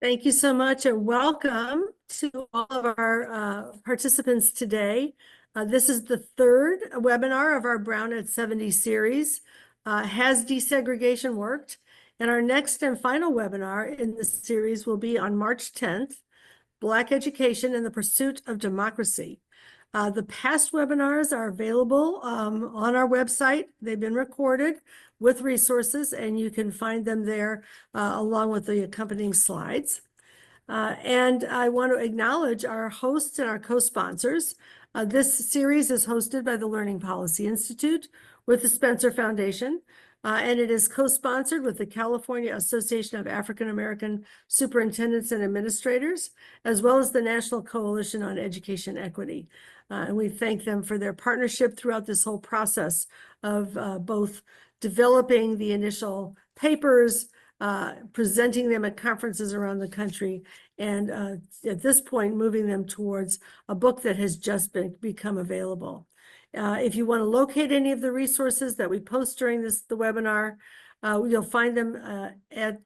Thank you so much and welcome to all of our participants today. This is the third webinar of our Brown at 70 series. Has desegregation worked? And our next and final webinar in this series will be on March 10th, Black Education and the Pursuit of Democracy. The past webinars are available on our website. They've been recorded with resources, and you can find them there along with the accompanying slides. And I want to acknowledge our hosts and our co-sponsors. This series is hosted by the Learning Policy Institute with the Spencer Foundation, and it is co-sponsored with the California Association of African American Superintendents and Administrators, as well as the National Coalition on Education Equity. And we thank them for their partnership throughout this whole process of both developing the initial papers, presenting them at conferences around the country, and at this point, moving them towards a book that has just become available. If you want to locate any of the resources that we post during the webinar, you'll find them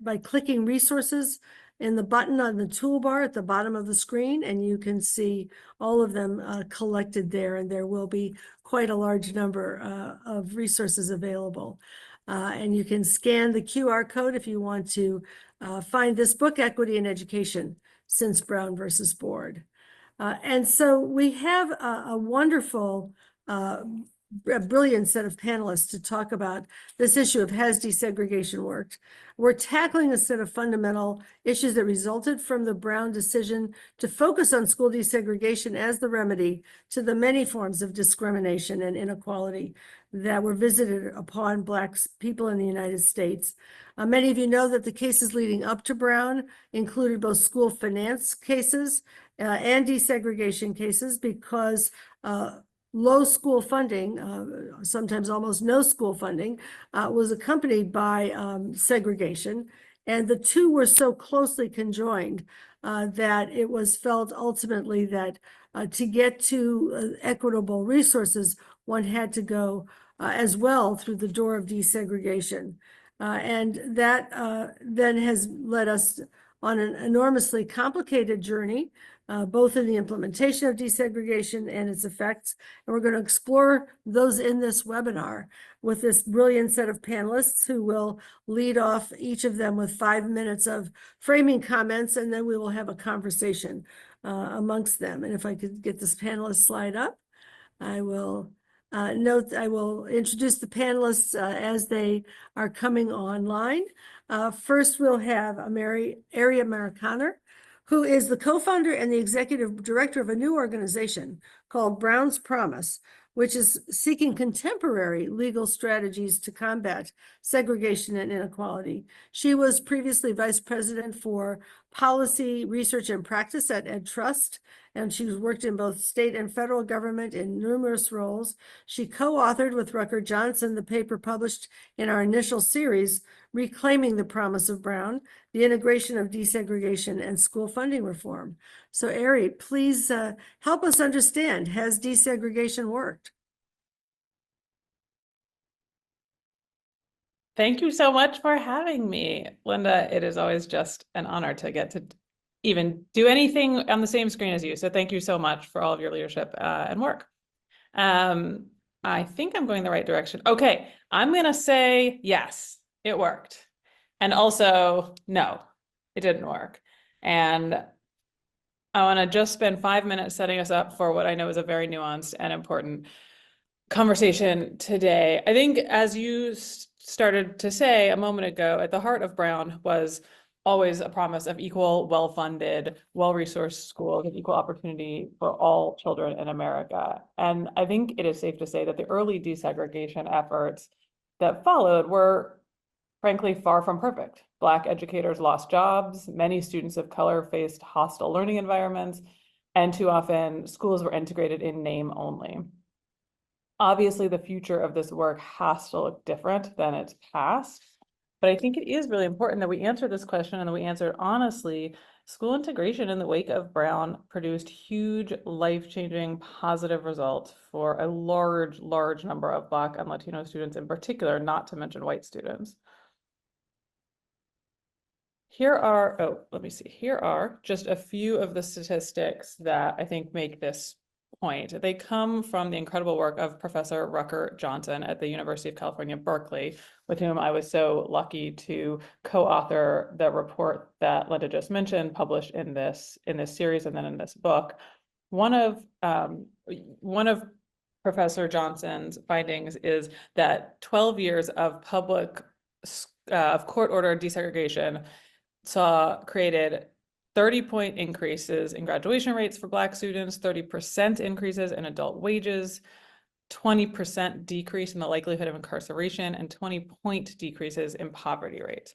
by clicking resources in the button on the toolbar at the bottom of the screen, and you can see all of them collected there, and there will be quite a large number of resources available. And you can scan the QR code if you want to find this book, Equity in Education Since Brown versus Board. And so we have a wonderful, brilliant set of panelists to talk about this issue of has desegregation worked. We're tackling a set of fundamental issues that resulted from the Brown decision to focus on school desegregation as the remedy to the many forms of discrimination and inequality that were visited upon Black people in the United States. Many of you know that the cases leading up to Brown included both school finance cases and desegregation cases because low school funding, sometimes almost no school funding, was accompanied by segregation. And the two were so closely conjoined that it was felt ultimately that to get to equitable resources, one had to go as well through the door of desegregation. And that then has led us on an enormously complicated journey, both in the implementation of desegregation and its effects. And we're going to explore those in this webinar with this brilliant set of panelists who will lead off each of them with 5 minutes of framing comments, and then we will have a conversation amongst them. And if I could get this panelist slide up, I will I will introduce the panelists as they are coming online. First, we'll have Ari Amerikaner, who is the co-founder and the executive director of a new organization called Brown's Promise, which is seeking contemporary legal strategies to combat segregation and inequality. She was previously vice president for policy, research, and practice at EdTrust, and she's worked in both state and federal government in numerous roles. She co-authored with Rucker Johnson the paper published in our initial series, Reclaiming the Promise of Brown, the Integration of Desegregation and School Funding Reform. So Ari, please help us understand, has desegregation worked? Thank you so much for having me, Linda. It is always just an honor to get to even do anything on the same screen as you. So thank you so much for all of your leadership and work. I think I'm going the right direction. Okay, I'm going to say yes, it worked. And also, no, it didn't work. And I want to just spend 5 minutes setting us up for what I know is a very nuanced and important conversation today. I think, as you started to say a moment ago, at the heart of Brown was always a promise of equal, well-funded, well-resourced schools with equal opportunity for all children in America. And I think it is safe to say that the early desegregation efforts that followed were, frankly, far from perfect. Black educators lost jobs, many students of color faced hostile learning environments, and too often schools were integrated in name only. Obviously, the future of this work has to look different than its past, but I think it is really important that we answer this question and that we answer it honestly. School integration in the wake of Brown produced huge, life-changing, positive results for a large number of Black and Latino students in particular, not to mention white students. let me see. Here are just a few of the statistics that I think make this point. They come from the incredible work of Professor Rucker Johnson at the University of California, Berkeley, with whom I was so lucky to co-author the report that Linda just mentioned, published in this series and then in this book. One of Professor Johnson's findings is that 12 years of court-ordered desegregation created 30-point increases in graduation rates for Black students, 30% increases in adult wages, 20% decrease in the likelihood of incarceration, and 20-point decreases in poverty rates.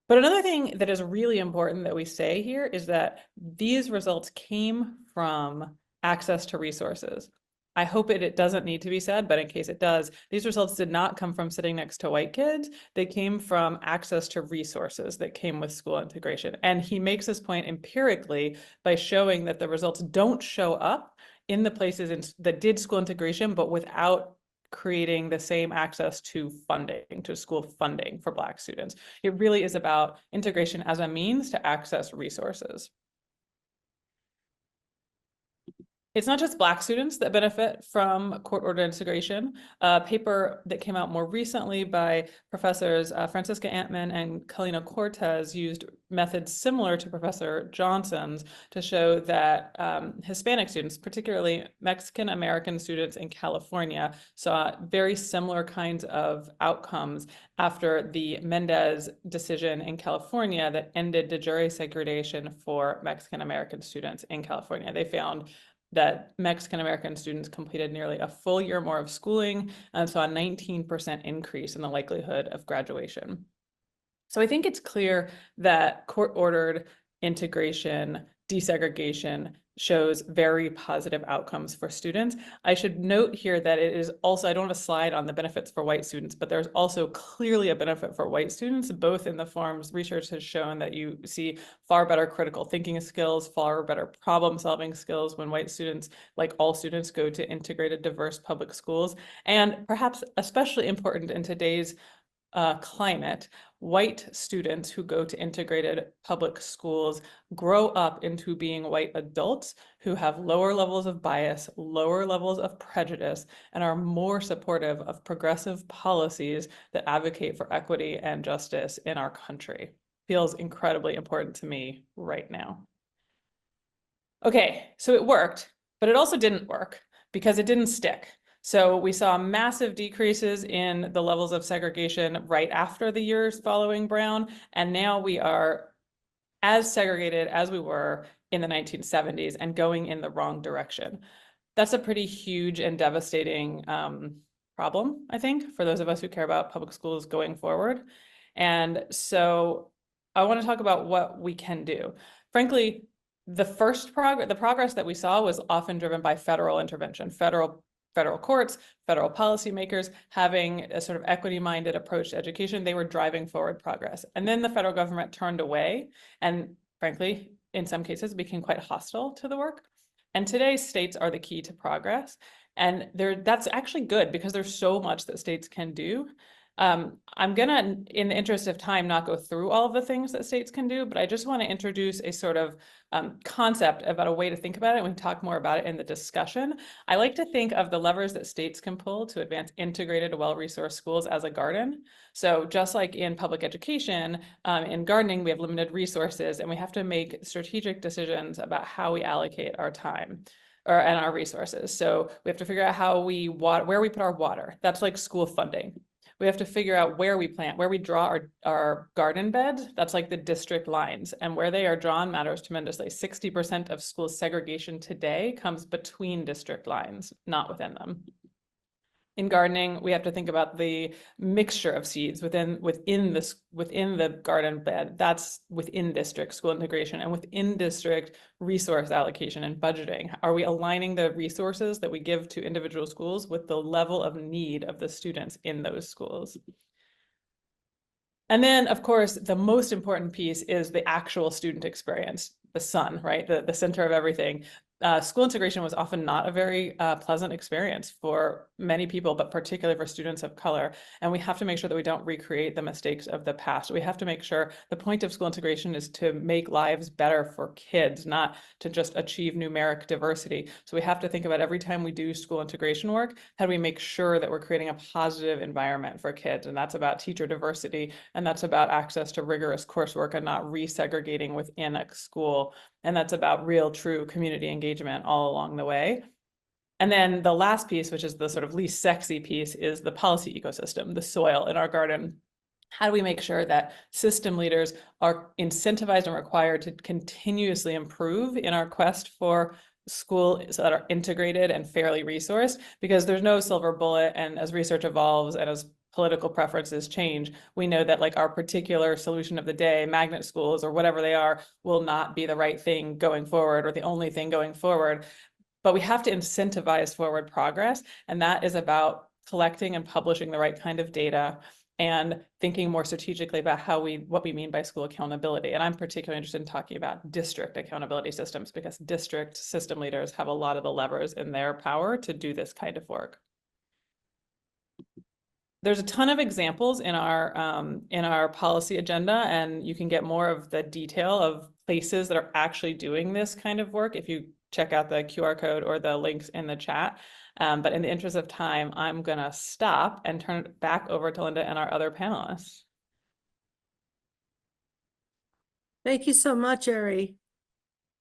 But another thing that is really important that we say here is that these results came from access to resources. I hope it doesn't need to be said, but in case it does, these results did not come from sitting next to white kids. They came from access to resources that came with school integration. And he makes this point empirically by showing that the results don't show up in the places that did school integration, but without creating the same access to funding, to school funding for Black students. It really is about integration as a means to access resources. It's not just Black students that benefit from court-ordered integration. A paper that came out more recently by Professors Francisca Antman and Kalina Cortez used methods similar to Professor Johnson's to show that Hispanic students, particularly Mexican-American students in California, saw very similar kinds of outcomes after the Mendez decision in California that ended de jure segregation for Mexican-American students in California. They found that Mexican-American students completed nearly a full year more of schooling and saw a 19% increase in the likelihood of graduation. So I think it's clear that court-ordered integration, desegregation shows very positive outcomes for students. I should note here that it is also, I don't have a slide on the benefits for white students, but there's also clearly a benefit for white students, both in the forms research has shown that you see far better critical thinking skills, far better problem solving skills when white students, like all students, go to integrated diverse public schools. And perhaps especially important in today's climate, white students who go to integrated public schools grow up into being white adults who have lower levels of bias, lower levels of prejudice, and are more supportive of progressive policies that advocate for equity and justice in our country. Feels incredibly important to me right now. Okay, so it worked, but it also didn't work because it didn't stick. So we saw massive decreases in the levels of segregation right after the years following Brown, and now we are as segregated as we were in the 1970s and going in the wrong direction. That's a pretty huge and devastating problem, I think, for those of us who care about public schools going forward. And so I want to talk about what we can do. Frankly, the progress that we saw was often driven by federal intervention, federal courts, federal policymakers having a sort of equity-minded approach to education. They were driving forward progress. And then the federal government turned away and, frankly, in some cases became quite hostile to the work. And today, states are the key to progress. And that's actually good because there's so much that states can do. I'm gonna, in the interest of time, not go through all of the things that states can do, but I just want to introduce a sort of concept about a way to think about it. We can talk more about it in the discussion. I like to think of the levers that states can pull to advance integrated, well-resourced schools as a garden. So just like in public education, in gardening, we have limited resources and we have to make strategic decisions about how we allocate our time and our resources. So we have to figure out where we put our water. That's like school funding. We have to figure out where we plant, where we draw our garden beds. That's like the district lines. And where they are drawn matters tremendously. 60% of school segregation today comes between district lines, not within them. In gardening, we have to think about the mixture of seeds within the garden bed. That's within district school integration and within district resource allocation and budgeting. Are we aligning the resources that we give to individual schools with the level of need of the students in those schools? And then, of course, the most important piece is the actual student experience, the sun, right? The center of everything. school integration was often not a very pleasant experience for many people, but particularly for students of color. And we have to make sure that we don't recreate the mistakes of the past. We have to make sure the point of school integration is to make lives better for kids, not to just achieve numeric diversity. So we have to think about every time we do school integration work, how do we make sure that we're creating a positive environment for kids? And that's about teacher diversity, and that's about access to rigorous coursework and not resegregating within a school. And that's about real, true community engagement all along the way. And then the last piece, which is the sort of least sexy piece, is the policy ecosystem, the soil in our garden. How do we make sure that system leaders are incentivized and required to continuously improve in our quest for schools that are integrated and fairly resourced? Because there's no silver bullet, and as research evolves and as political preferences change, we know that like our particular solution of the day, magnet schools or whatever they are, will not be the right thing going forward or the only thing going forward. But we have to incentivize forward progress, and that is about collecting and publishing the right kind of data and thinking more strategically about what we mean by school accountability. And I'm particularly interested in talking about district accountability systems, because district system leaders have a lot of the levers in their power to do this kind of work. There's a ton of examples in our policy agenda, and you can get more of the detail of places that are actually doing this kind of work if you check out the QR code or the links in the chat. But in the interest of time, I'm gonna stop and turn it back over to Linda and our other panelists. Thank you so much, Ari.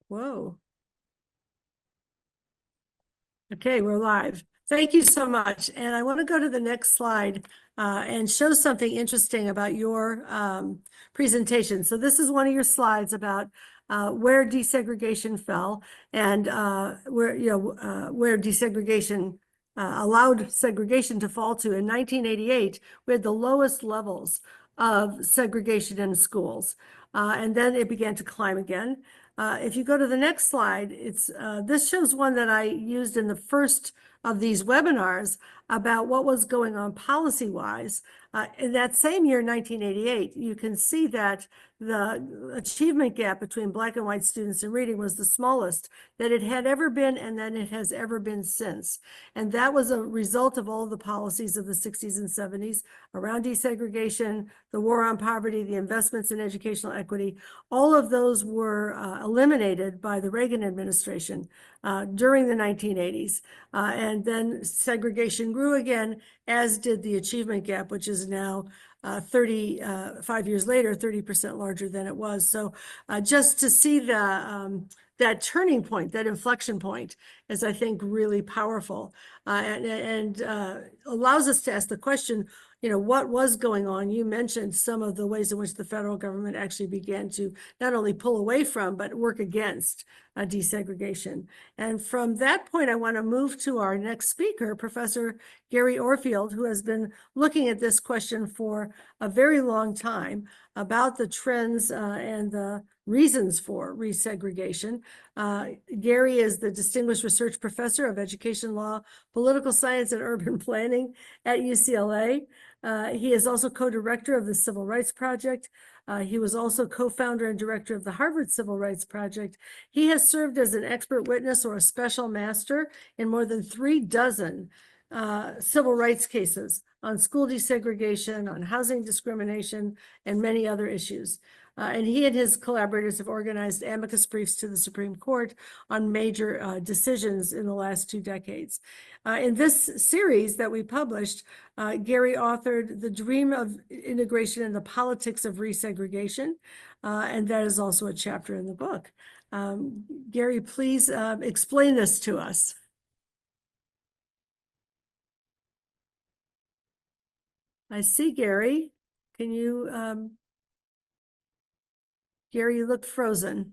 Whoa. Okay, we're live. Thank you so much. And I want to go to the next slide and show something interesting about your presentation. So this is one of your slides about where desegregation fell and where desegregation allowed segregation to fall to. In 1988, we had the lowest levels of segregation in schools. And then it began to climb again. If you go to the next slide, this shows one that I used in the first of these webinars about what was going on policy-wise. In that same year, 1988, you can see that the achievement gap between Black and white students in reading was the smallest that it had ever been, and that it has ever been since. And that was a result of all the policies of the 60s and 70s around desegregation, the war on poverty, the investments in educational equity. All of those were eliminated by the Reagan administration during the 1980s. And then segregation grew again, as did the achievement gap, which is now 35 years later, 30% larger than it was. So just to see that turning point, that inflection point, is, I think, really powerful and allows us to ask the question, what was going on? You mentioned some of the ways in which the federal government actually began to not only pull away from, but work against desegregation. And from that point, I want to move to our next speaker, Professor Gary Orfield, who has been looking at this question for a very long time about the trends and the reasons for resegregation. Gary is the Distinguished Research Professor of Education Law, Political Science, and Urban Planning at UCLA. He is also co-director of the Civil Rights Project. He was also co-founder and director of the Harvard Civil Rights Project. He has served as an expert witness or a special master in more than 36 civil rights cases on school desegregation, on housing discrimination, and many other issues. And he and his collaborators have organized amicus briefs to the Supreme Court on major decisions in the last 2 decades. In this series that we published, Gary authored The Dream of Integration and the Politics of Resegregation, and that is also a chapter in the book. Gary, please explain this to us. I see Gary. Can you, Gary, you look frozen.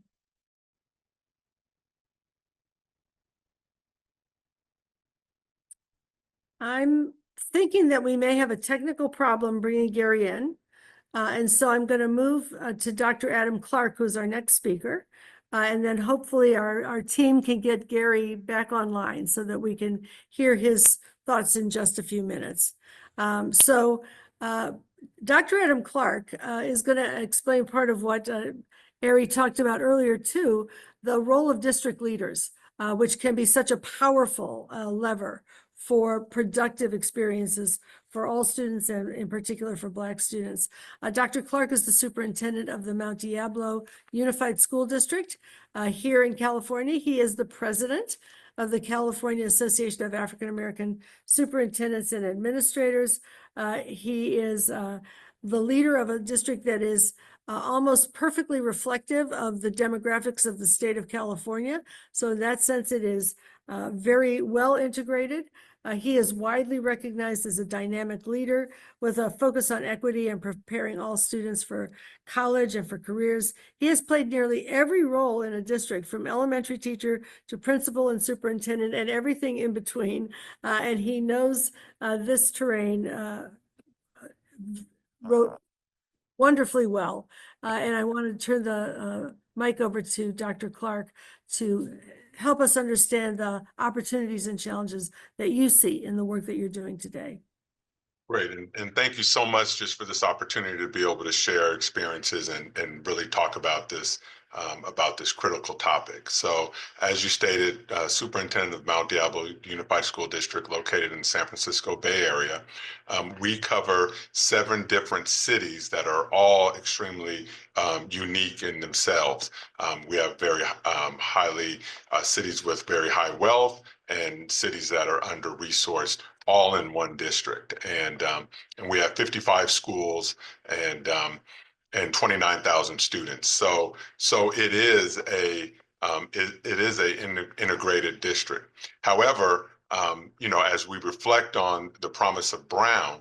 I'm thinking that we may have a technical problem bringing Gary in. And so I'm going to move to Dr. Adam Clark, who's our next speaker. And then hopefully our team can get Gary back online so that we can hear his thoughts in just a few minutes. Dr. Adam Clark is going to explain part of what Ari talked about earlier too, the role of district leaders which can be such a powerful lever for productive experiences for all students and in particular for Black students. Dr. Clark is the superintendent of the Mount Diablo Unified School District here in California. He is the president of the California Association of African American Superintendents and Administrators. He is the leader of a district that is almost perfectly reflective of the demographics of the state of California. So in that sense, it is very well integrated. He is widely recognized as a dynamic leader with a focus on equity and preparing all students for college and for careers. He has played nearly every role in a district, from elementary teacher to principal and superintendent and everything in between. And he knows this terrain wonderfully well. And I want to turn the mic over to Dr. Clark to help us understand the opportunities and challenges that you see in the work that you're doing today. Great, and thank you so much just for this opportunity to be able to share experiences and really talk about this critical topic. So, as you stated, Superintendent of Mount Diablo Unified School District, located in the San Francisco Bay Area, we cover 7 different cities that are all extremely unique in themselves. We have very highly cities with very high wealth and cities that are under-resourced, all in one district, and we have 55 schools and 29,000 students. So it is a integrated district. However, as we reflect on the promise of Brown,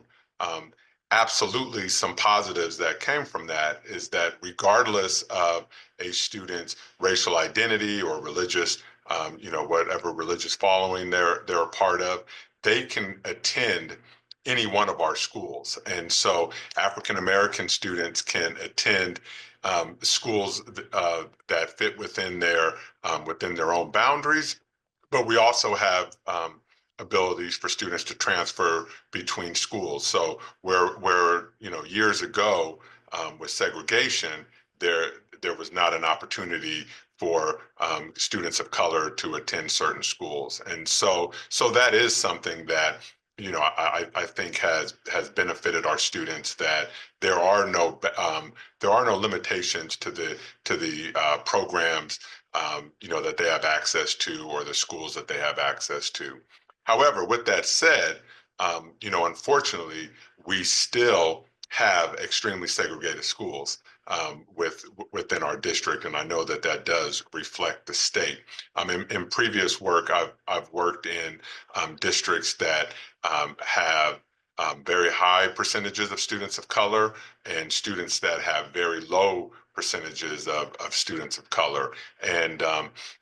absolutely some positives that came from that is that regardless of a student's racial identity or religious, whatever religious following they're a part of, they can attend any one of our schools. And so African American students can attend schools that fit within their own boundaries, but we also have abilities for students to transfer between schools. So where years ago with segregation, there was not an opportunity for students of color to attend certain schools, and so that is something that I think has benefited our students, that there are no limitations to the programs that they have access to, or the schools that they have access to. However, with that said, unfortunately, we still have extremely segregated schools within our district, and I know that does reflect the state. In previous work, I've worked in districts that have very high percentages of students of color, and students that have very low percentages of students of color, and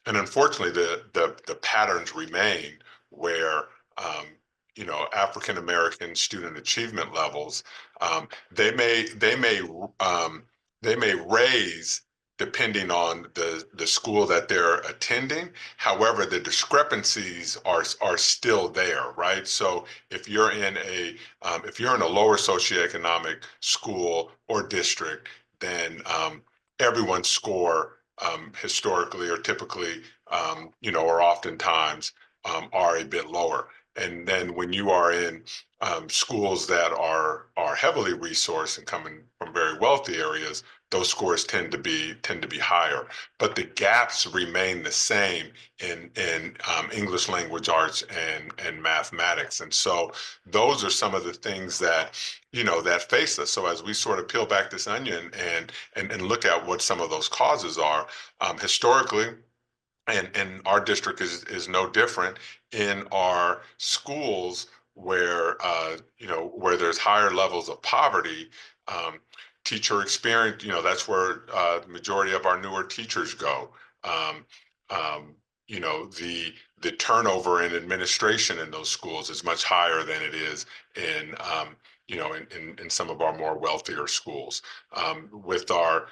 unfortunately, the patterns remain where African American student achievement levels, they may raise depending on the school that they're attending. However, the discrepancies are still there, right? So if you're in a lower socioeconomic school or district, then everyone's score historically or typically, or oftentimes are a bit lower. And then when you are in schools that are heavily resourced and coming from very wealthy areas, those scores tend to be higher. But the gaps remain the same in English language arts and mathematics. And so those are some of the things that that face us. So as we sort of peel back this onion and look at what some of those causes are, historically, and our district is no different. In our schools where where there's higher levels of poverty, teacher experience, that's where the majority of our newer teachers go. Um, the turnover in administration in those schools is much higher than it is in in some of our more wealthier schools. With our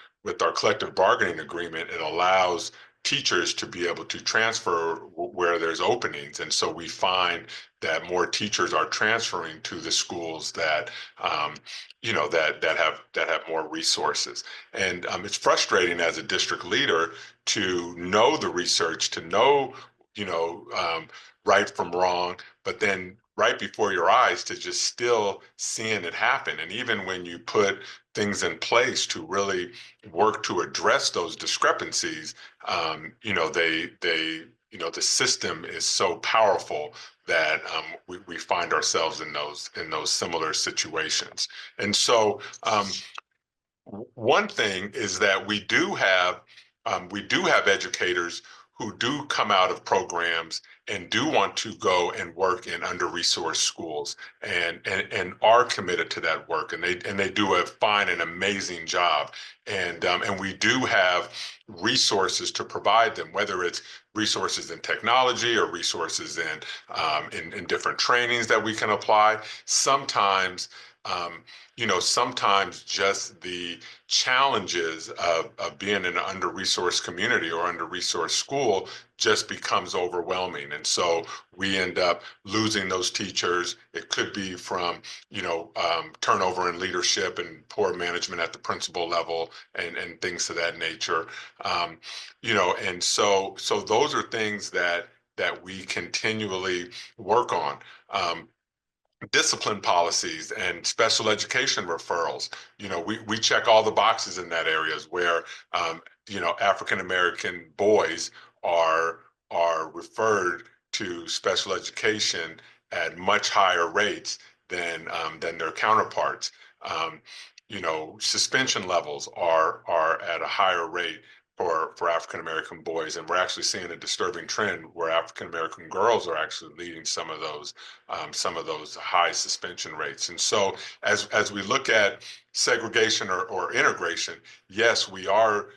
collective bargaining agreement, it allows teachers to be able to transfer where there's openings, and so we find that more teachers are transferring to the schools that that have more resources. And it's frustrating as a district leader to know the research, to know right from wrong, but then right before your eyes to just still seeing it happen. And even when you put things in place to really work to address those discrepancies, the system is so powerful that we find ourselves in those similar situations. And so one thing is that we do have educators who do come out of programs and do want to go and work in under-resourced schools and are committed to that work, and they do a fine and amazing job, and we do have resources to provide them, whether it's resources in technology or resources in different trainings that we can apply. Sometimes just the challenges of being in an under-resourced community or under-resourced school just becomes overwhelming. And so we end up losing those teachers. It could be from, turnover in leadership and poor management at the principal level and things of that nature. And so those are things that we continually work on. Discipline policies and special education referrals. We check all the boxes in that areas where, African American boys are referred to special education at much higher rates than their counterparts. Suspension levels are at a higher rate for African American boys, and we're actually seeing a disturbing trend where African American girls are actually leading some of those high suspension rates. And so as we look at segregation or integration, yes, we are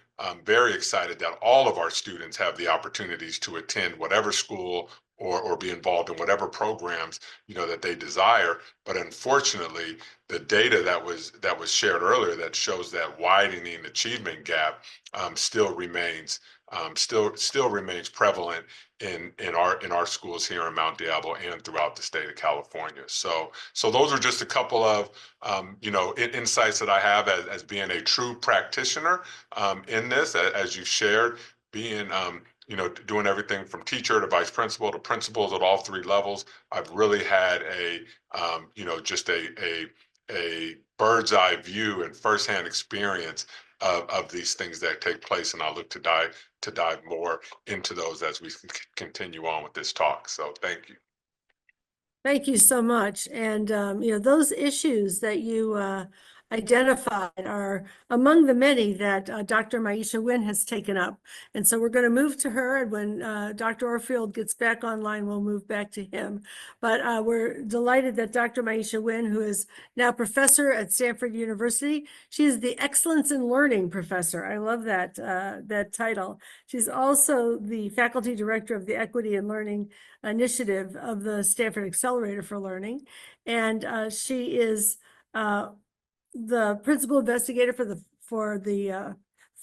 very excited that all of our students have the opportunities to attend whatever school or be involved in whatever programs that they desire. But unfortunately, the data that was shared earlier that shows that widening achievement gap still remains prevalent in our schools here in Mount Diablo and throughout the state of California. So those are just a couple of insights that I have as being a true practitioner in this, as you shared, being doing everything from teacher to vice principal to principals at all three levels. I've really had just a bird's eye view and firsthand experience of these things that take place, and I'll look to dive more into those as we continue on with this talk. So thank you. Thank you so much. And, those issues that you identified are among the many that Dr. Maisha Wynn has taken up. And so we're going to move to her. And when Dr. Orfield gets back online, we'll move back to him. But we're delighted that Dr. Maisha Wynn, who is now professor at Stanford University, she is the Excellence in Learning professor. I love that title. She's also the faculty director of the Equity and Learning Initiative of the Stanford Accelerator for Learning. And she is the principal investigator for the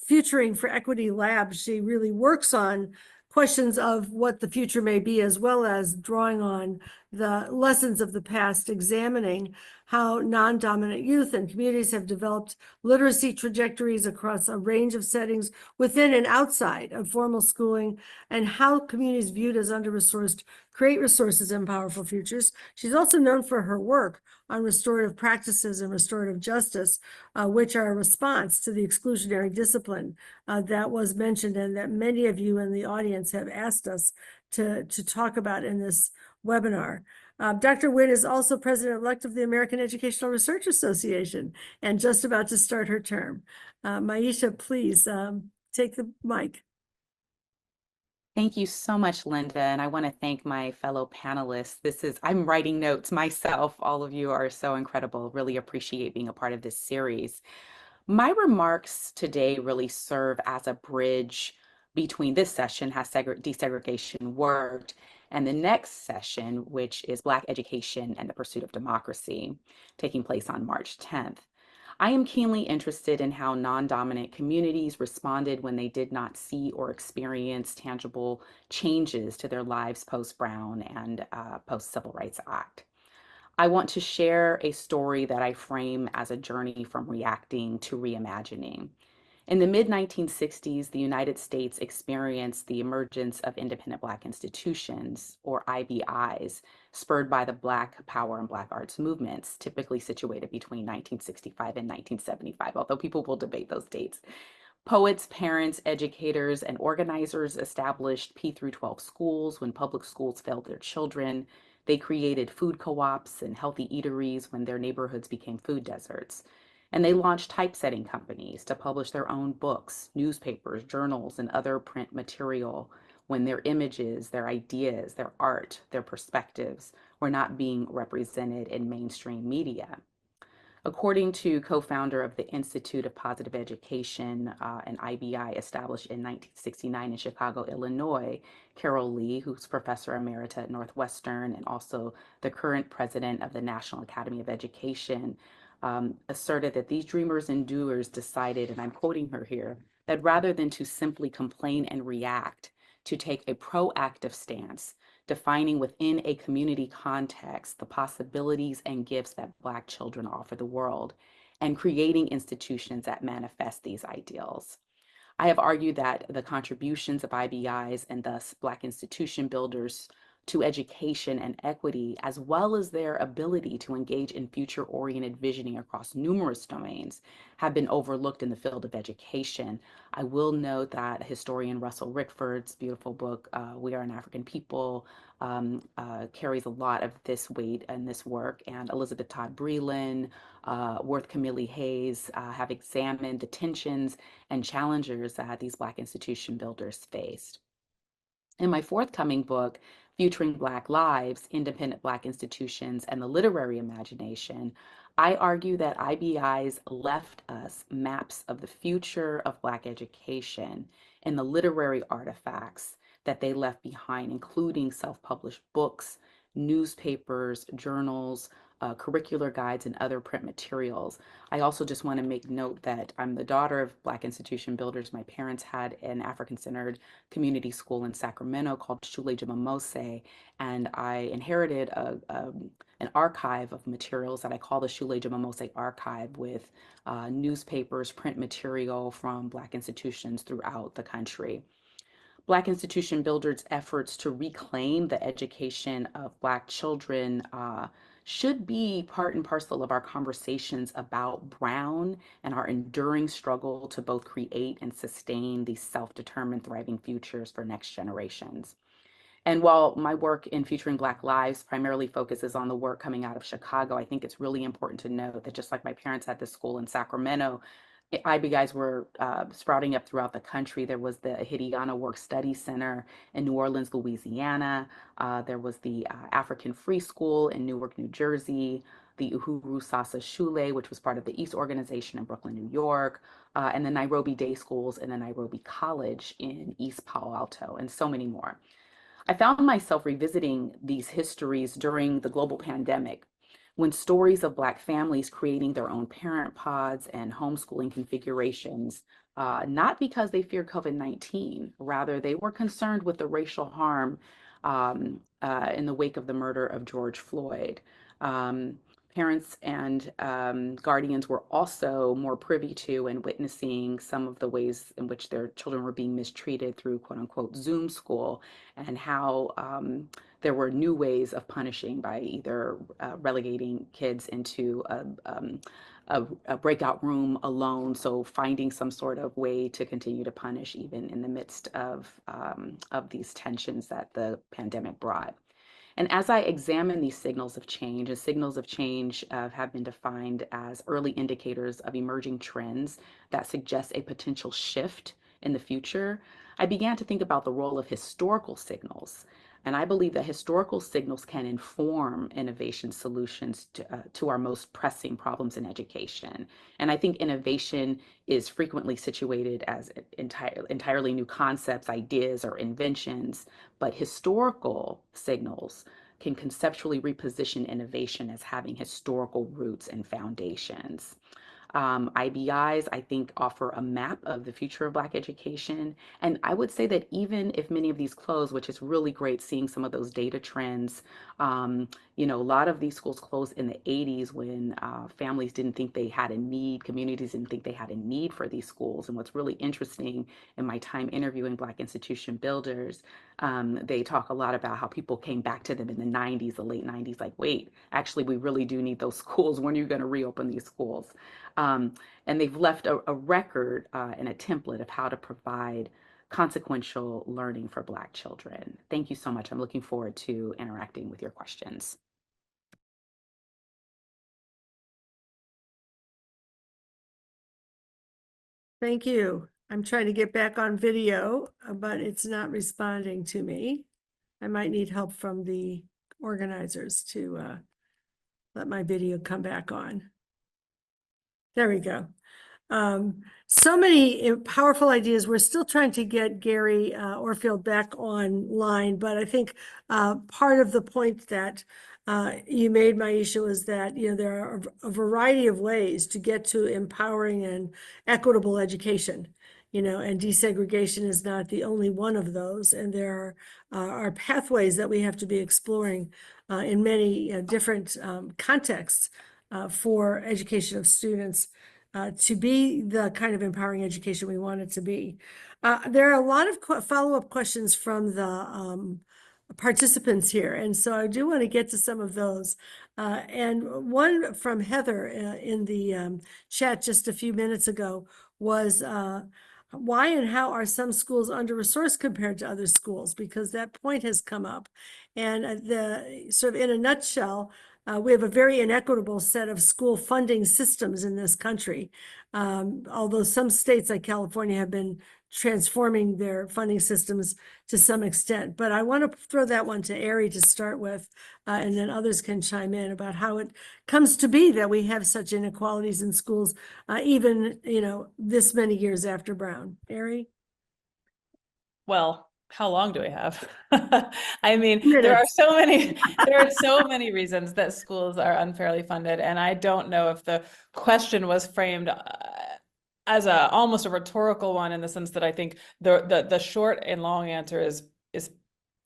Futuring for Equity Lab. She really works on questions of what the future may be, as well as drawing on the lessons of the past, examining how non-dominant youth and communities have developed literacy trajectories across a range of settings within and outside of formal schooling, and how communities viewed as under-resourced create resources and powerful futures. She's also known for her work on restorative practices and restorative justice, which are a response to the exclusionary discipline that was mentioned and that many of you in the audience have asked us to talk about in this webinar. Dr. Wynn is also president-elect of the American Educational Research Association and just about to start her term. Maisha, please take the mic. Thank you so much, Linda. And I want to thank my fellow panelists. I'm writing notes myself. All of you are so incredible. Really appreciate being a part of this series. My remarks today really serve as a bridge between this session, Has Desegregation Worked, and the next session, which is Black Education and the Pursuit of Democracy, taking place on March 10th. I am keenly interested in how non-dominant communities responded when they did not see or experience tangible changes to their lives post-Brown and post-Civil Rights Act. I want to share a story that I frame as a journey from reacting to reimagining. In the mid-1960s, the United States experienced the emergence of independent Black institutions, or IBIs, spurred by the Black Power and Black arts movements, typically situated between 1965 and 1975, although people will debate those dates. Poets, parents, educators, and organizers established P through 12 schools when public schools failed their children. They created food co-ops and healthy eateries when their neighborhoods became food deserts. And they launched typesetting companies to publish their own books, newspapers, journals, and other print material when their images, their ideas, their art, their perspectives were not being represented in mainstream media. According to co-founder of the Institute of Positive Education, an IBI established in 1969 in Chicago, Illinois, Carol Lee, who's professor emerita at Northwestern and also the current president of the National Academy of Education, asserted that these dreamers and doers decided, and I'm quoting her here, that rather than to simply complain and react, to take a proactive stance, defining within a community context the possibilities and gifts that Black children offer the world, and creating institutions that manifest these ideals. I have argued that the contributions of IBIs and thus Black institution builders to education and equity, as well as their ability to engage in future-oriented visioning across numerous domains, have been overlooked in the field of education. I will note that historian Russell Rickford's beautiful book, We Are an African People, carries a lot of this weight and this work, and Elizabeth Todd Breland, Worth Camille Hayes have examined the tensions and challenges that these Black institution builders faced. In my forthcoming book, Futuring Black Lives, Independent Black Institutions, and the Literary Imagination, I argue that IBIs left us maps of the future of Black education and the literary artifacts that they left behind, including self-published books, newspapers, journals, curricular guides, and other print materials. I also just want to make note that I'm the daughter of Black institution builders. My parents had an African-centered community school in Sacramento called Shule Jimamose, and I inherited an archive of materials that I call the Shule Jimamose Archive with newspapers, print material from Black institutions throughout the country. Black institution builders' efforts to reclaim the education of Black children should be part and parcel of our conversations about Brown and our enduring struggle to both create and sustain these self-determined, thriving futures for next generations. And while my work in Featuring Black Lives primarily focuses on the work coming out of Chicago, I think it's really important to note that just like my parents had this school in Sacramento, IBIs were sprouting up throughout the country. There was the Hidiana Work Study Center in New Orleans, Louisiana. There was the African Free School in Newark, New Jersey, the Uhuru Sasa Shule, which was part of the East Organization in Brooklyn, New York, and the Nairobi Day Schools and the Nairobi College in East Palo Alto, and so many more. I found myself revisiting these histories during the global pandemic, when stories of Black families creating their own parent pods and homeschooling configurations, not because they feared COVID-19, rather they were concerned with the racial harm in the wake of the murder of George Floyd. Parents and guardians were also more privy to and witnessing some of the ways in which their children were being mistreated through quote unquote Zoom school, and how there were new ways of punishing by either relegating kids into a breakout room alone, so finding some sort of way to continue to punish even in the midst of these tensions that the pandemic brought. And as I examine these signals of change, and signals of change have been defined as early indicators of emerging trends that suggest a potential shift in the future, I began to think about the role of historical signals. And I believe that historical signals can inform innovation solutions to our most pressing problems in education. And I think innovation is frequently situated as entirely new concepts, ideas, or inventions, but historical signals can conceptually reposition innovation as having historical roots and foundations. IBIs, I think, offer a map of the future of Black education. And I would say that even if many of these close, which is really great seeing some of those data trends, a lot of these schools closed in the 80s when families didn't think they had a need, communities didn't think they had a need for these schools. And what's really interesting in my time interviewing Black institution builders, they talk a lot about how people came back to them in the 90s, the late 90s, like, wait, actually, we really do need those schools. When are you going to reopen these schools? And they've left a record and a template of how to provide consequential learning for Black children. Thank you so much. I'm looking forward to interacting with your questions. Thank you. I'm trying to get back on video, but it's not responding to me. I might need help from the organizers to let my video come back on. There we go. So many powerful ideas. We're still trying to get Gary Orfield back online, but I think part of the point that you made, Maisha, was that there are a variety of ways to get to empowering and equitable education. And desegregation is not the only one of those, and there are pathways that we have to be exploring in many different contexts for education of students. To be the kind of empowering education we want it to be. There are a lot of follow-up questions from the participants here, and so I do want to get to some of those. And one from Heather in the chat just a few minutes ago was, why and how are some schools under-resourced compared to other schools? Because that point has come up. And the sort of in a nutshell, we have a very inequitable set of school funding systems in this country. Although some states like California have been transforming their funding systems to some extent. But I want to throw that one to Ari to start with, and then others can chime in about how it comes to be that we have such inequalities in schools, even, this many years after Brown. Ari? Well, how long do we have? I mean, Minutes. there are so many reasons that schools are unfairly funded, and I don't know if the question was framed as almost a rhetorical one, in the sense that I think the short and long answer is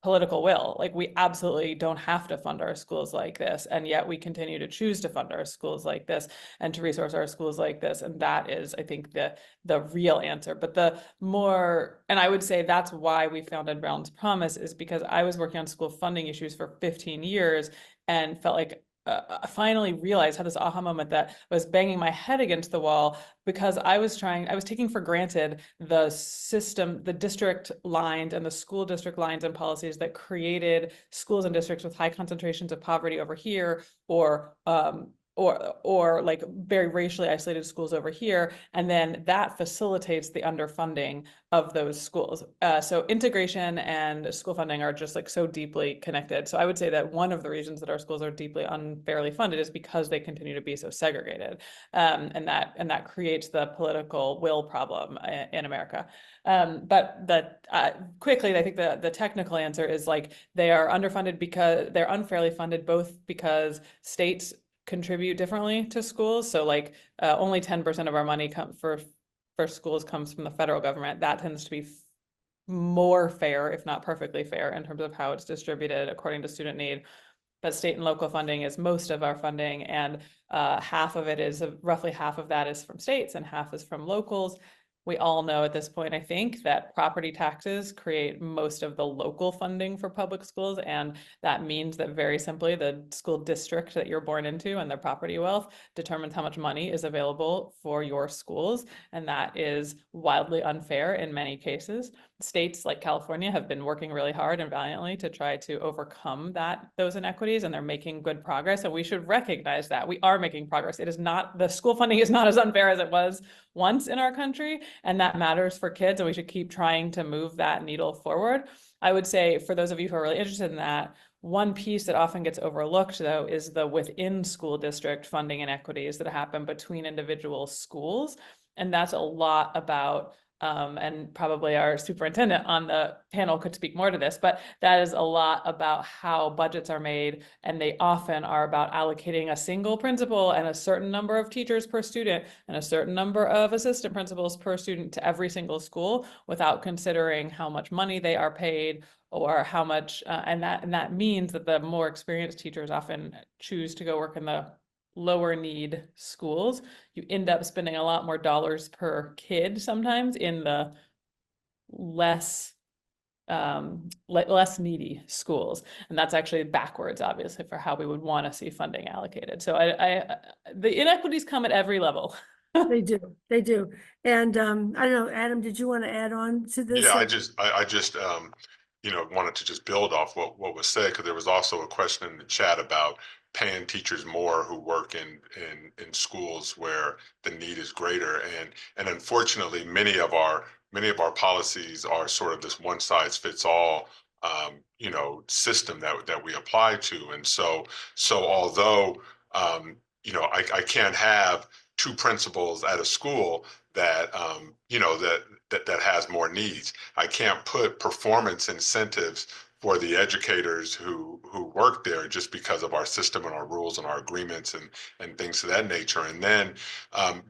political will. Like, we absolutely don't have to fund our schools like this, and yet we continue to choose to fund our schools like this and to resource our schools like this. And that is, I think, the real answer. But and I would say that's why we founded Brown's Promise, is because I was working on school funding issues for 15 years and felt like I finally realized, had this aha moment that I was banging my head against the wall, because I was taking for granted the system, the district lines and the school district lines and policies that created schools and districts with high concentrations of poverty over here, or like very racially isolated schools over here, and then that facilitates the underfunding of those schools. So integration and school funding are just like so deeply connected. So I would say that one of the reasons that our schools are deeply unfairly funded is because they continue to be so segregated, and that creates the political will problem in America. But quickly, I think the technical answer is, like, they are underfunded because they're unfairly funded, both because states contribute differently to schools. So like only 10% of our money for schools comes from the federal government. That tends to be more fair, if not perfectly fair, in terms of how it's distributed according to student need. But state and local funding is most of our funding, and roughly half of that is from states and half is from locals. We all know at this point, I think, that property taxes create most of the local funding for public schools. And that means that, very simply, the school district that you're born into and their property wealth determines how much money is available for your schools. And that is wildly unfair in many cases. States like California have been working really hard and valiantly to try to overcome those inequities, and they're making good progress. And we should recognize that we are making progress. The school funding is not as unfair as it was once in our country, and that matters for kids, and we should keep trying to move that needle forward. I would say, for those of you who are really interested in that, one piece that often gets overlooked, though, is the within school district funding inequities that happen between individual schools. And that's a lot about and probably our superintendent on the panel could speak more to this, but that is a lot about how budgets are made, and they often are about allocating a single principal and a certain number of teachers per student and a certain number of assistant principals per student to every single school without considering how much money they are paid or how much, and that means that the more experienced teachers often choose to go work in the lower need schools. You end up spending a lot more dollars per kid sometimes in the less needy schools, and that's actually backwards, obviously, for how we would want to see funding allocated. So the inequities come at every level. They do. And I don't know, Adam, did you want to add on to this? Yeah, I just wanted to just build off what was said, because there was also a question in the chat about paying teachers more who work in schools where the need is greater, and unfortunately many of our policies are sort of this one size fits all system that we apply to. And so although I can't have two principals at a school that that has more needs. I can't put performance incentives for the educators who work there just because of our system and our rules and our agreements and things of that nature. And then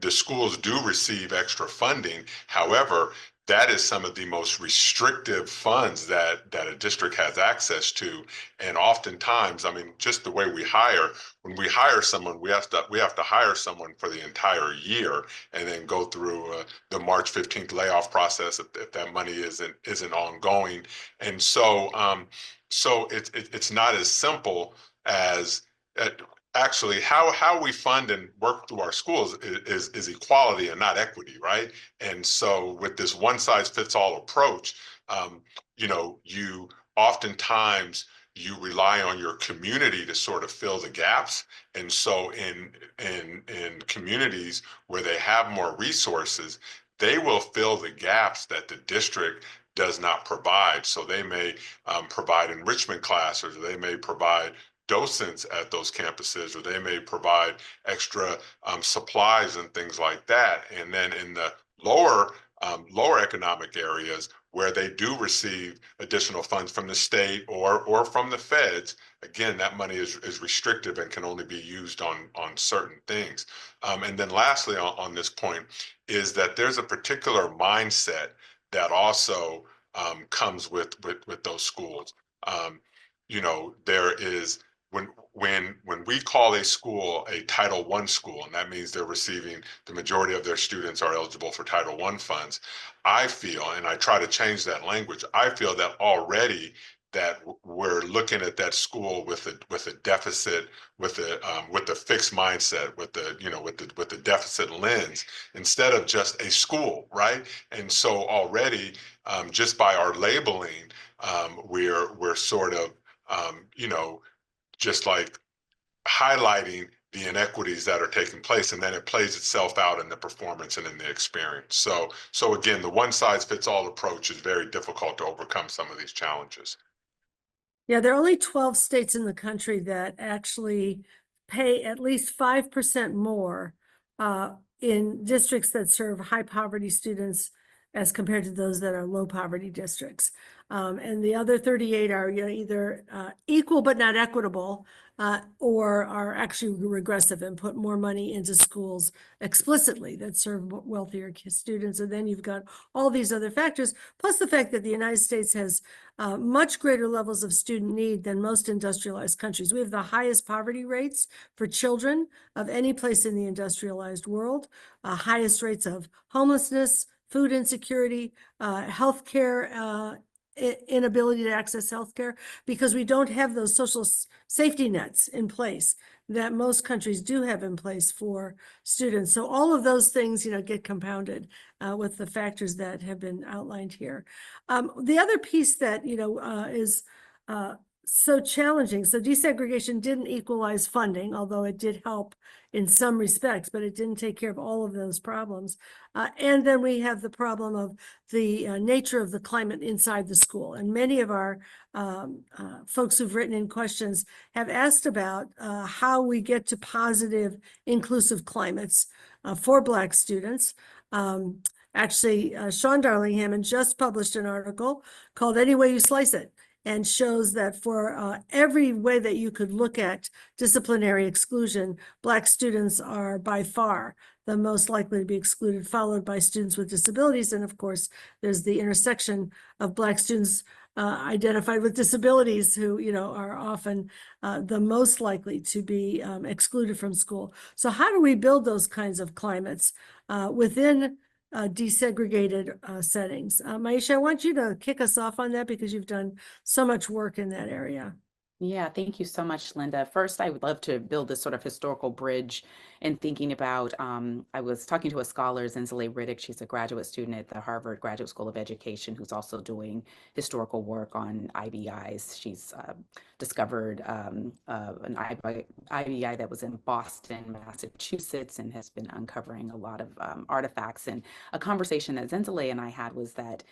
the schools do receive extra funding. However, that is some of the most restrictive funds that a district has access to. And oftentimes, I mean, just the way we hire, when we hire someone, we have to hire someone for the entire year and then go through the March 15th layoff process if that money isn't ongoing. And so it's not as simple as actually how we fund and work through our schools is equality and not equity, right? And so with this one size fits all approach, you oftentimes you rely on your community to sort of fill the gaps. And so in communities where they have more resources, they will fill the gaps that the district does not provide. So they may provide enrichment classes, or they may provide docents at those campuses, or they may provide extra supplies and things like that. And then in the lower economic areas where they do receive additional funds from the state or from the feds, again, that money is restrictive and can only be used on certain things. And then lastly on this point is that there's a particular mindset that also comes with those schools. There is when we call a school a Title I school, and that means they're receiving, the majority of their students are eligible for Title I funds. I feel, and I try to change that language, I feel that already that we're looking at that school with a deficit, with a fixed mindset, with the deficit lens, instead of just a school, right? And so already, just by our labeling, we're sort of just like highlighting the inequities that are taking place, and then it plays itself out in the performance and in the experience. So again, the one size fits all approach is very difficult to overcome some of these challenges. Yeah, there are only 12 states in the country that actually pay at least 5% more in districts that serve high poverty students as compared to those that are low poverty districts. And the other 38 are either equal but not equitable, or are actually regressive and put more money into schools explicitly that serve wealthier students. And then you've got all these other factors, plus the fact that the United States has much greater levels of student need than most industrialized countries. We have the highest poverty rates for children of any place in the industrialized world, highest rates of homelessness, food insecurity, healthcare inability to access healthcare, because we don't have those social safety nets in place that most countries do have in place for students. So all of those things, get compounded with the factors that have been outlined here. The other piece that, is so challenging. So desegregation didn't equalize funding, although it did help in some respects, but it didn't take care of all of those problems. And then we have the problem of the nature of the climate inside the school. And many of our folks who've written in questions have asked about how we get to positive, inclusive climates for Black students. Actually, Sean Darling-Hammond just published an article called Any Way You Slice It, and shows that for every way that you could look at disciplinary exclusion, Black students are by far the most likely to be excluded, followed by students with disabilities. And of course, there's the intersection of Black students identified with disabilities who, are often the most likely to be excluded from school. So how do we build those kinds of climates within desegregated settings? Maisha, I want you to kick us off on that because you've done so much work in that area. Yeah, thank you so much, Linda. First, I would love to build this sort of historical bridge in thinking about, I was talking to a scholar, Zenzele Riddick. She's a graduate student at the Harvard Graduate School of Education who's also doing historical work on IBIs. She's discovered an IBI that was in Boston, Massachusetts, and has been uncovering a lot of artifacts. And a conversation that Zenzele and I had was that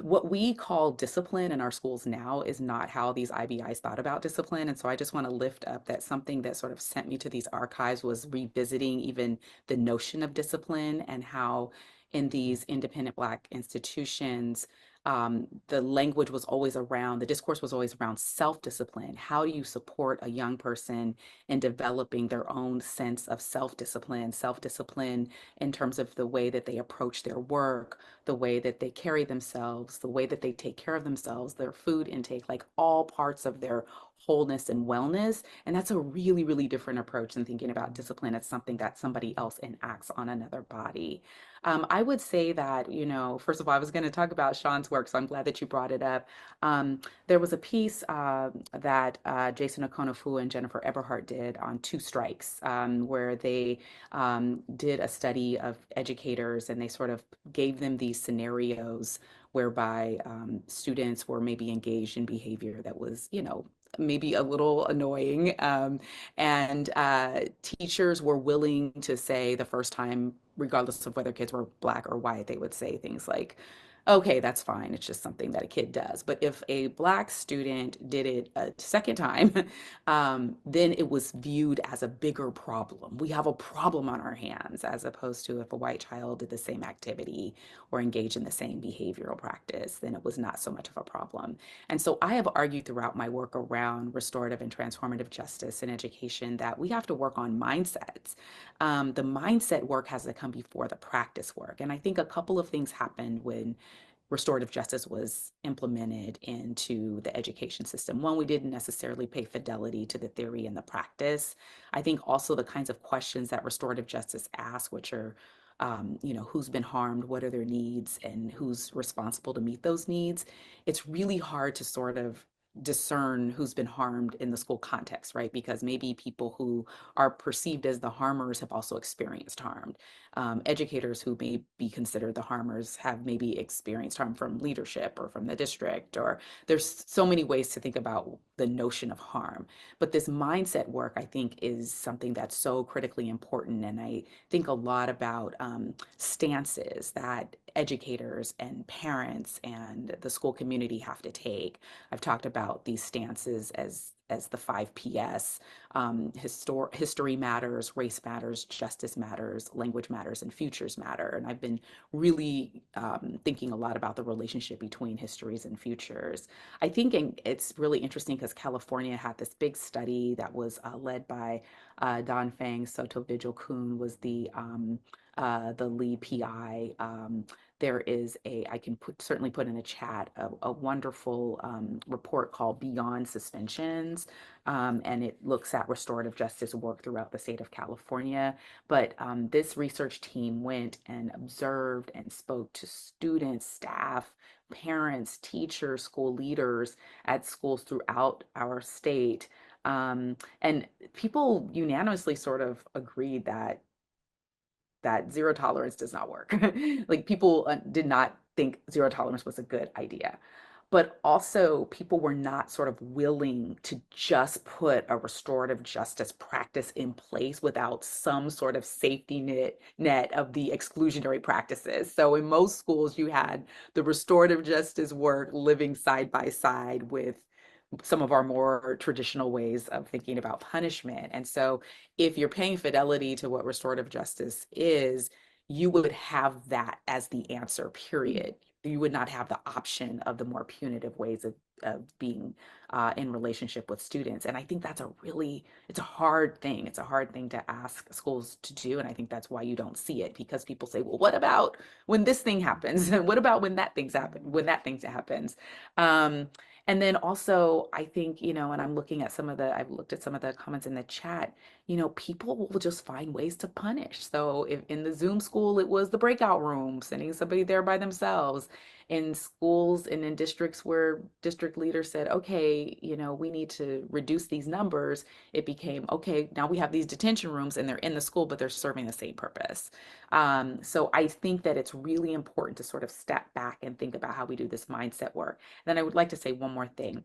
what we call discipline in our schools now is not how these IBIs thought about discipline. And so I just want to lift up that something that sort of sent me to these archives was revisiting even the notion of discipline and how in these independent Black institutions, the language was always around, the discourse was always around self-discipline. How do you support a young person in developing their own sense of self-discipline in terms of the way that they approach their work, the way that they carry themselves, the way that they take care of themselves, their food intake, like all parts of their wholeness and wellness. And that's a really, really different approach than thinking about discipline as something that somebody else enacts on another body. I would say that, first of all, I was going to talk about Sean's work, so I'm glad that you brought it up. There was a piece that Jason Okonofu and Jennifer Eberhardt did on two strikes, where they did a study of educators and they sort of gave them these scenarios whereby students were maybe engaged in behavior that was, maybe a little annoying. And teachers were willing to say the first time, regardless of whether kids were Black or white, they would say things like, okay, that's fine. It's just something that a kid does. But if a Black student did it a second time, then it was viewed as a bigger problem. We have a problem on our hands, as opposed to if a white child did the same activity or engaged in the same behavioral practice, then it was not so much of a problem. And so I have argued throughout my work around restorative and transformative justice in education that we have to work on mindsets. The mindset work has to come before the practice work. And I think a couple of things happened when restorative justice was implemented into the education system. One, we didn't necessarily pay fidelity to the theory and the practice. I think also the kinds of questions that restorative justice asks, which are, who's been harmed, what are their needs, and who's responsible to meet those needs. It's really hard to sort of discern who's been harmed in the school context, right? Because maybe people who are perceived as the harmers have also experienced harm. Educators who may be considered the harmers have maybe experienced harm from leadership or from the district, or there's so many ways to think about the notion of harm. But this mindset work, I think, is something that's so critically important. And I think a lot about stances that educators and parents and the school community have to take. I've talked about these stances as the 5PS, history matters, race matters, justice matters, language matters, and futures matter. And I've been really thinking a lot about the relationship between histories and futures. I think it's really interesting because California had this big study that was led by Don Fang. Soto Vigil Kuhn was the lead PI. There is I can certainly put in a chat, a wonderful report called Beyond Suspensions, and it looks at restorative justice work throughout the state of California. But this research team went and observed and spoke to students, staff, parents, teachers, school leaders at schools throughout our state. And people unanimously sort of agreed that zero tolerance does not work. Like people did not think zero tolerance was a good idea. But also people were not sort of willing to just put a restorative justice practice in place without some sort of safety net of the exclusionary practices. So in most schools, you had the restorative justice work living side by side with some of our more traditional ways of thinking about punishment. And so if you're paying fidelity to what restorative justice is, you would have that as the answer, period. You would not have the option of the more punitive ways of being in relationship with students. And I think that's it's a hard thing. It's a hard thing to ask schools to do. And I think that's why you don't see it, because people say, well, what about when this thing happens? And what about when that thing happens? And then also, I think, and I've looked at some of the comments in the chat, people will just find ways to punish. So if in the Zoom school, it was the breakout room, sending somebody there by themselves. In schools and in districts where district leaders said, okay, we need to reduce these numbers, it became, okay, now we have these detention rooms and they're in the school, but they're serving the same purpose. So I think that it's really important to sort of step back and think about how we do this mindset work. Then I would like to say one more thing.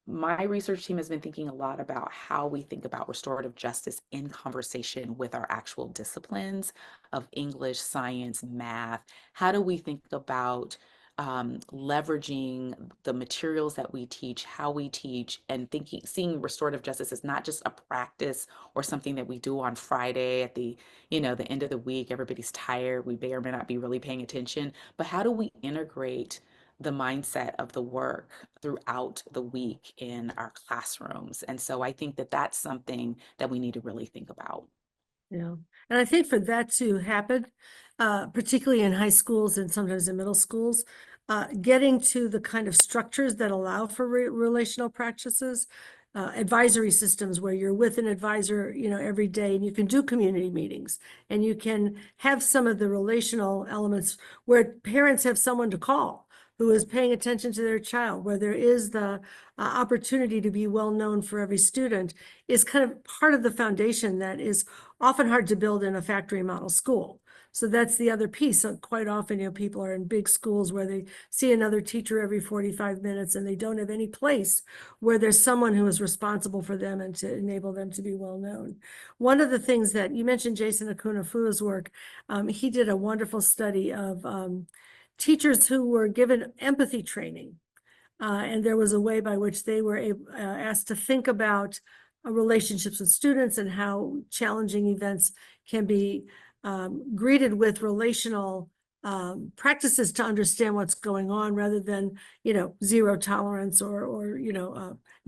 My research team has been thinking a lot about how we think about restorative justice in conversation with our actual disciplines of English, science, math. How do we think about leveraging the materials that we teach, how we teach, and seeing restorative justice as not just a practice or something that we do on Friday at the end of the week, everybody's tired, we may or may not be really paying attention, but how do we integrate the mindset of the work throughout the week in our classrooms? And so I think that that's something that we need to really think about. Yeah, and I think for that to happen, particularly in high schools and sometimes in middle schools, getting to the kind of structures that allow for relational practices, advisory systems where you're with an advisor, every day, and you can do community meetings, and you can have some of the relational elements where parents have someone to call who is paying attention to their child, where there is the opportunity to be well known for every student, is kind of part of the foundation that is often hard to build in a factory model school. So that's the other piece. So quite often, people are in big schools where they see another teacher every 45 minutes and they don't have any place where there's someone who is responsible for them and to enable them to be well known. One of the things that you mentioned, Jason Akunafu's work, he did a wonderful study of teachers who were given empathy training. And there was a way by which they were asked to think about relationships with students and how challenging events can be greeted with relational practices to understand what's going on, rather than, zero tolerance or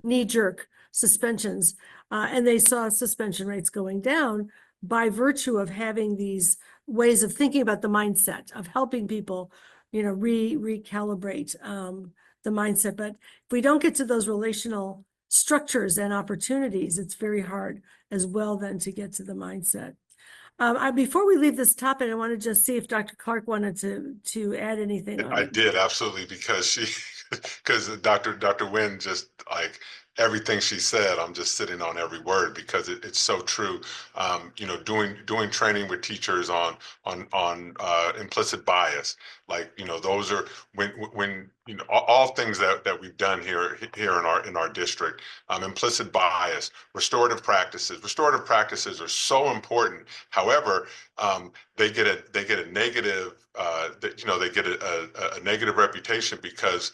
knee-jerk suspensions. And they saw suspension rates going down by virtue of having these ways of thinking about the mindset, of helping people, recalibrate the mindset. But if we don't get to those relational structures and opportunities, it's very hard as well then to get to the mindset. Before we leave this topic, I want to just see if Dr. Clark wanted to add anything on I it. did, absolutely, because because Dr. Wynn just like everything she said, I'm just sitting on every word because it's so true. Doing training with teachers on implicit bias, like those are when all things that we've done here in our district. Implicit bias, restorative practices. Restorative practices are so important. However, they get a negative they get a negative reputation because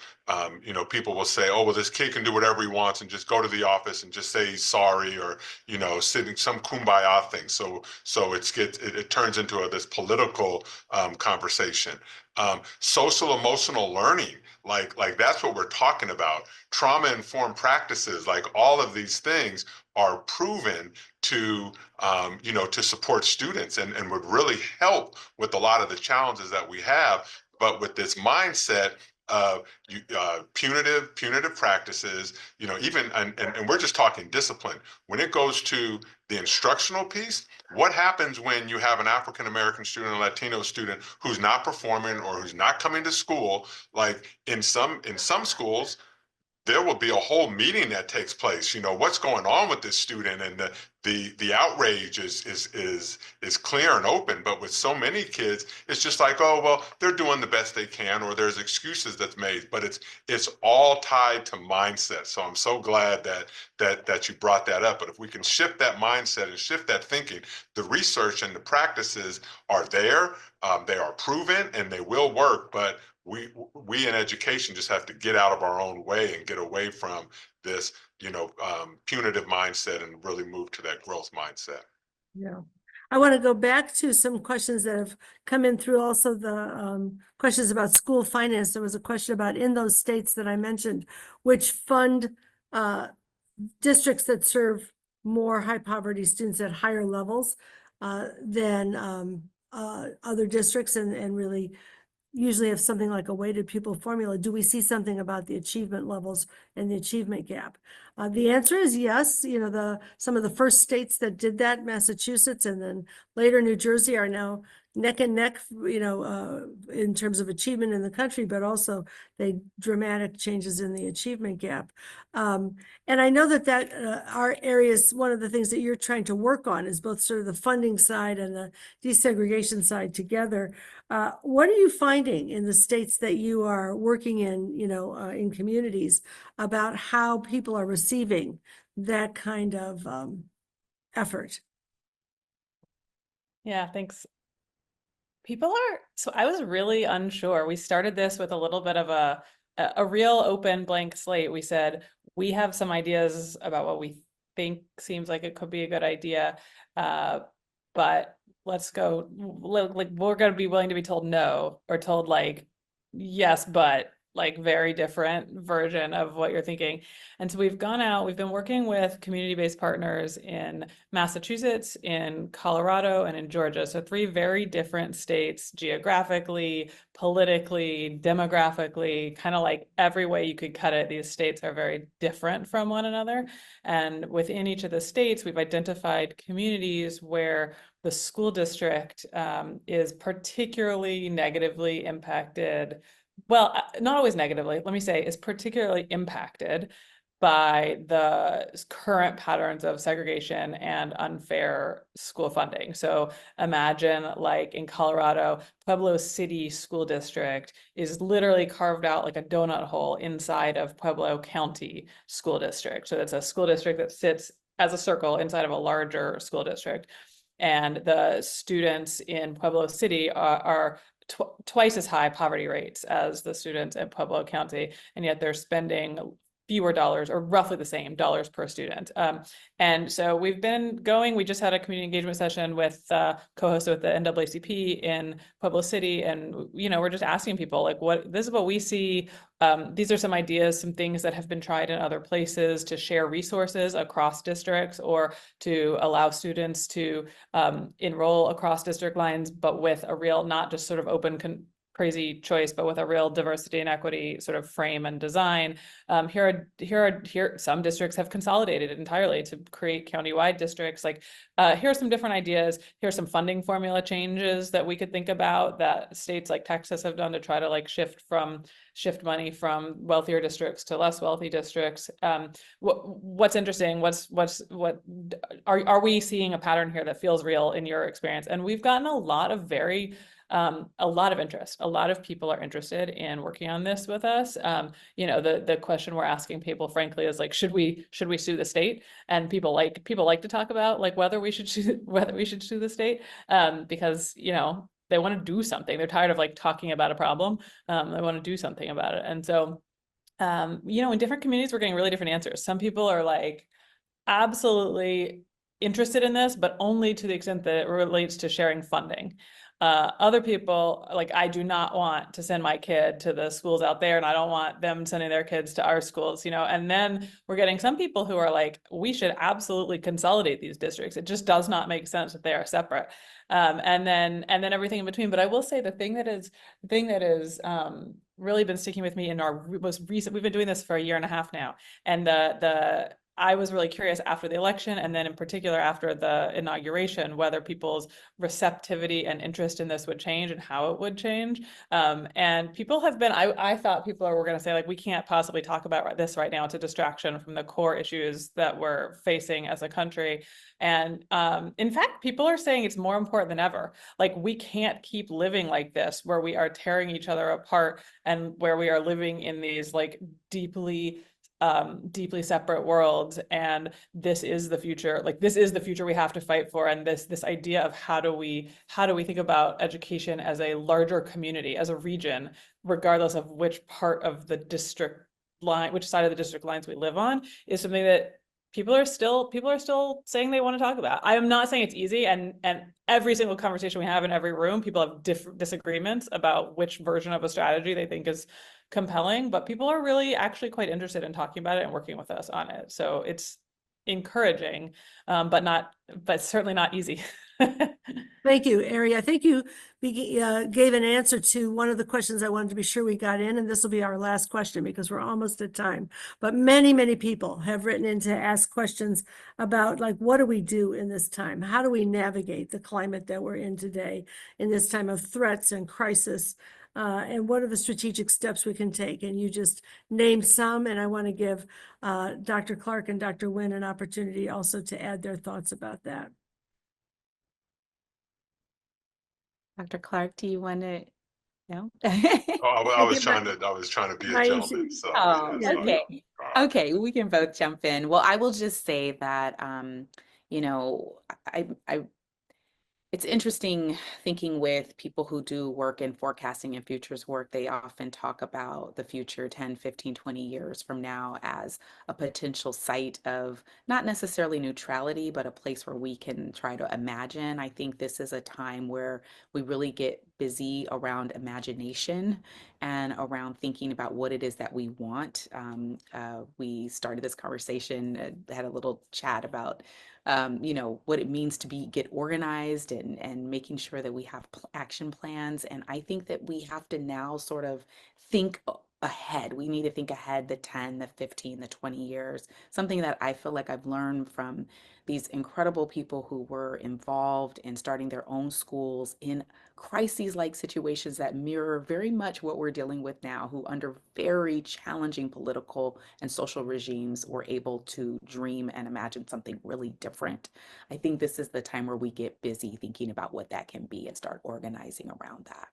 people will say, oh, well, this kid can do whatever he wants and just go to the office and just say he's sorry, or sitting some kumbaya thing. So it turns into this political conversation. Social emotional learning, like that's what we're talking about. Trauma informed practices, like all of these things are proven to to support students and would really help with a lot of the challenges that we have. But with this mindset of punitive practices, even and we're just talking discipline. When it goes to the instructional piece, what happens when you have an African American student, a Latino student who's not performing or who's not coming to school? Like in some schools, there will be a whole meeting that takes place. What's going on with this student, and the outrage is clear and open. But with so many kids, it's just like, oh well, they're doing the best they can, or there's excuses that's made. But it's all tied to mindset. So I'm so glad that you brought that up. But if we can shift that mindset and shift that thinking, the research and the practices are there. They are proven and they will work. But we in education just have to get out of our own way and get away from this, punitive mindset and really move to that growth mindset. Yeah. I want to go back to some questions that have come in through also the questions about school finance. There was a question about in those states that I mentioned, which fund districts that serve more high poverty students at higher levels than other districts and really usually have something like a weighted pupil formula. Do we see something about the achievement levels and the achievement gap? The answer is yes. You know, some of the first states that did that, Massachusetts and then later New Jersey, are now neck and neck, you know, in terms of achievement in the country, but also they dramatic changes in the achievement gap. And I know that our areas, one of the things that you're trying to work on is both sort of the funding side and the desegregation side together. What are you finding in the states that you are working in, you know, in communities about how people are receiving that kind of effort? Yeah, thanks. So I was really unsure. We started this with a little bit of a real open blank slate. We said, we have some ideas about what we think seems like it could be a good idea. But let's go, like, we're going to be willing to be told no, or told like, yes, but like very different version of what you're thinking. And so we've gone out, we've been working with community-based partners in Massachusetts, in Colorado, and in Georgia. So 3 very different states geographically, politically, demographically, kind of like every way you could cut it. These states are very different from one another. And within each of the states, we've identified communities where the school district is particularly negatively impacted. Well, not always negatively, let me say, is particularly impacted by the current patterns of segregation and unfair school funding. So imagine, like in Colorado, Pueblo City School District is literally carved out like a donut hole inside of Pueblo County School District. So it's a school district that sits as a circle inside of a larger school district. And the students in Pueblo City are twice as high poverty rates as the students in Pueblo County, and yet they're spending fewer dollars, or roughly the same dollars per student. And so we've been going, we just had a community engagement session with co-hosted with the NAACP in Pueblo City. And, you know, we're just asking people like, this is what we see. These are some ideas, some things that have been tried in other places to share resources across districts, or to allow students to enroll across district lines, but with a real, not just sort of open crazy choice, but with a real diversity and equity sort of frame and design. Here some districts have consolidated entirely to create countywide districts. Like, here are some different ideas. Here's some funding formula changes that we could think about that states like Texas have done to try to like shift money from wealthier districts to less wealthy districts. What's interesting? Are we seeing a pattern here that feels real in your experience? And we've gotten a lot of interest. A lot of people are interested in working on this with us. You know, the question we're asking people, frankly, is like, should we sue the state? And people like to talk about like whether we should sue the state, because, you know, they want to do something. They're tired of like talking about a problem. They want to do something about it. And so, you know, in different communities, we're getting really different answers. Some people are like absolutely interested in this, but only to the extent that it relates to sharing funding. Other people, like, I do not want to send my kid to the schools out there, and I don't want them sending their kids to our schools, you know. And then we're getting some people who are like, we should absolutely consolidate these districts. It just does not make sense that they are separate. And then everything in between. But I will say the thing that is really been sticking with me in our most recent, we've been doing this for 1.5 years now, and I was really curious after the election, and then in particular after the inauguration, whether people's receptivity and interest in this would change and how it would change. And people have been, I thought people were going to say like, we can't possibly talk about this right now. It's a distraction from the core issues that we're facing as a country. And in fact, people are saying it's more important than ever. Like, we can't keep living like this, where we are tearing each other apart, and where we are living in these like deeply separate worlds. And this is the future. Like, this is the future we have to fight for. And this idea of how do we think about education as a larger community, as a region, regardless of which part of the district line, which side of the district lines we live on, is something that people are still saying they want to talk about. I am not saying it's easy, and every single conversation we have in every room, people have different disagreements about which version of a strategy they think is compelling, but people are really actually quite interested in talking about it and working with us on it. So it's encouraging, but certainly not easy. Thank you, Ari. I think you gave an answer to one of the questions I wanted to be sure we got in, and this will be our last question because we're almost at time. But many, many people have written in to ask questions about, like, what do we do in this time? How do we navigate the climate that we're in today, in this time of threats and crisis? And what are the strategic steps we can take? And you just named some, and I want to give Dr. Clark and Dr. Nguyen an opportunity also to add their thoughts about that. Dr. Clark, do you want to? No? Oh, I was give my- trying to be a my- gentleman. So Oh, yeah, so, okay. all right. Okay, we can both jump in. Well, I will just say that, I it's interesting thinking with people who do work in forecasting and futures work. They often talk about the future 10, 15, 20 years from now as a potential site of not necessarily neutrality, but a place where we can try to imagine. I think this is a time where we really get busy around imagination and around thinking about what it is that we want. We started this conversation, had a little chat about what it means to get organized and making sure that we have action plans. And I think that we have to now sort of think ahead. We need to think ahead the 10, the 15, the 20 years. Something that I feel like I've learned from these incredible people who were involved in starting their own schools in crises-like situations that mirror very much what we're dealing with now, who under very challenging political and social regimes were able to dream and imagine something really different. I think this is the time where we get busy thinking about what that can be and start organizing around that.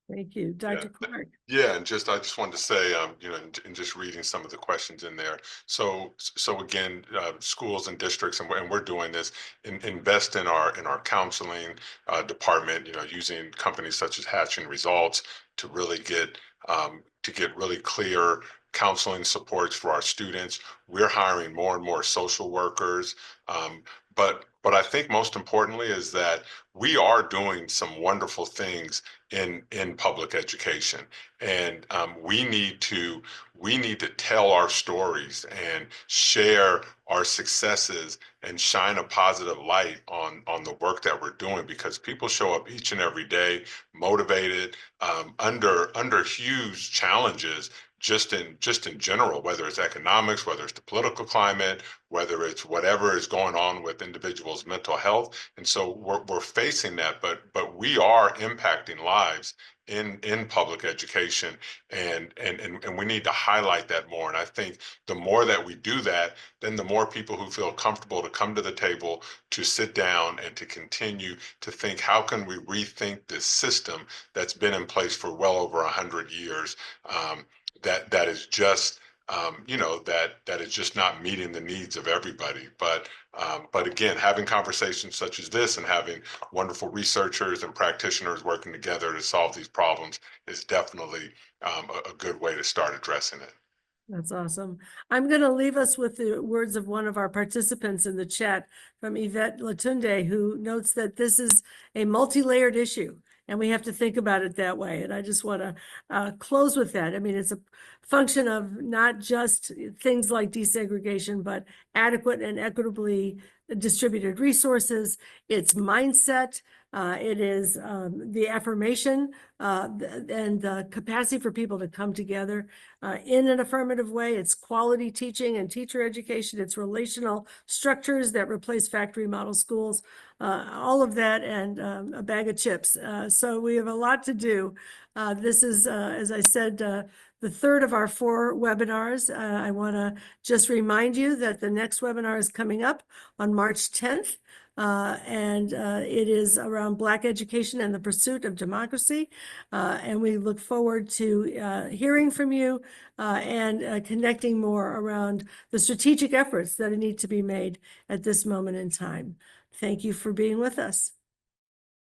Thank you, Dr. Clark. Yeah, and I just wanted to say, and just reading some of the questions in there. So again, schools and districts, and we're doing this, invest in our counseling department. Using companies such as Hatching Results to really get really clear counseling supports for our students. We're hiring more and more social workers, but I think most importantly is that we are doing some wonderful things in public education, and we need to tell our stories and share our successes and shine a positive light on the work that we're doing, because people show up each and every day motivated, under huge challenges, just in general, whether it's economics, whether it's the political climate, whether it's whatever is going on with individuals' mental health. And so we're facing that, but we are impacting lives in public education, and we need to highlight that more. And I think the more that we do that, then the more people who feel comfortable to come to the table, to sit down and to continue to think, how can we rethink this system that's been in place for well over 100 years, that is just that is just not meeting the needs of everybody. But again, having conversations such as this and having wonderful researchers and practitioners working together to solve these problems is definitely a good way to start addressing it. That's awesome. I'm going to leave us with the words of one of our participants in the chat, from Yvette Latunde, who notes that this is a multi-layered issue and we have to think about it that way. And I just want to close with that. I mean, it's a function of not just things like desegregation, but adequate and equitably distributed resources. It's mindset. It is the affirmation and the capacity for people to come together in an affirmative way. It's quality teaching and teacher education. It's relational structures that replace factory model schools, all of that, and a bag of chips. So we have a lot to do. This is, as I said, the third of our 4 webinars. I want to just remind you that the next webinar is coming up on March 10th. And it is around Black education and the pursuit of democracy. And we look forward to hearing from you and connecting more around the strategic efforts that need to be made at this moment in time. Thank you for being with us.